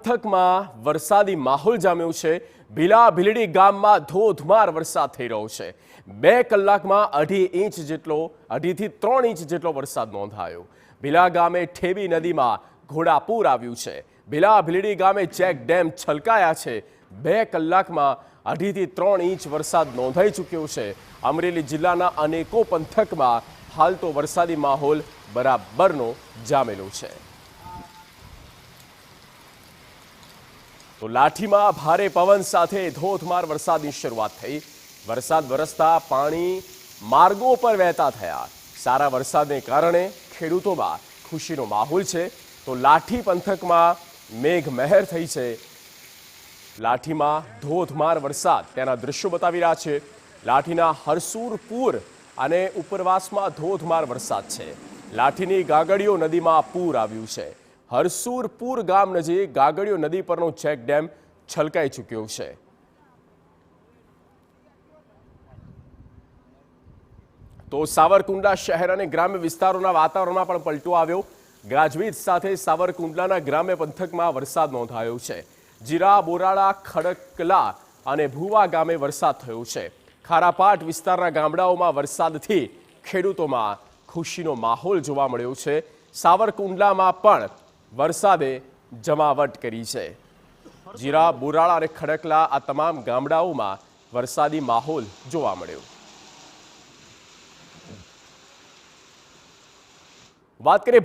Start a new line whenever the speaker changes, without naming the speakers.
પંથકમાં વરસાદી માહોલ જામ્યો છે। ભીલા ભીલડી ગામમાં ધોધમાર વરસાદ થઈ રહ્યો છે। 2 કલાકમાં 2.5 ઇંચ જેટલો 2.5 થી 3 ઇંચ જેટલો વરસાદ નોંધાયો। ભીલા ગામે ઠેબી નદીમાં ઘોડાપૂર આવ્યું છે। ભીલા ભીલડી ગામે ચેક ડેમ છલકાયા છે। 2 કલાકમાં 2.5 થી 3 ઇંચ વરસાદ નોંધાઈ ચૂક્યો છે। અમરેલી જિલ્લાના અનેકો પંથકમાં હાલ તો વરસાદી માહોલ બરાબરનો જામેલો છે। તો લાઠીમાં ભારે પવન સાથે ધોધમાર વરસાદની શરૂઆત થઈ। વરસાદ વરસતા પાણી માર્ગો પર વહેતા થયા। સારા વરસાદને કારણે ખેડૂતોમાં ખુશીનો માહોલ છે। તો લાઠી પંથકમાં મેઘમહેર થઈ છે। લાઠીમાં ધોધમાર વરસાદ તેના દ્રશ્યો બતાવી રહ્યા છે। લાઠીના હરસુરપુર અને ઉપરવાસમાં ધોધમાર વરસાદ છે। લાઠીની ગાગડીયો નદીમાં પૂર આવ્યું છે। હરસુરપુર ગામ નજીક ગાગડીયો નદી પરનો ચેક ડેમ છલકાઈ ચૂક્યો છે। તો સાવરકુંડલા શહેર અને ગ્રામ્ય વિસ્તારોના વાતાવરણમાં પણ પલટો આવ્યો। ગાજવીજ સાથે સાવરકુંડલાના ગ્રામ્ય પંથકમાં વરસાદ નોંધાયો છે। જીરા, બોરાળા, ખડકલા અને ભુવા ગામે વરસાદ થયો છે। ખારાપાટ વિસ્તારના ગામડાઓમાં વરસાદથી ખેડૂતોમાં ખુશીનો માહોલ જોવા મળ્યો છે। સાવરકુંડલામાં પણ વરસાદે જમાવટ કરી છે। જીરા, બોરાળા અને ખડકલા આ તમામ ગામડાઓમાં વરસાદી માહોલ જોવા મળ્યો। વાત કરીએ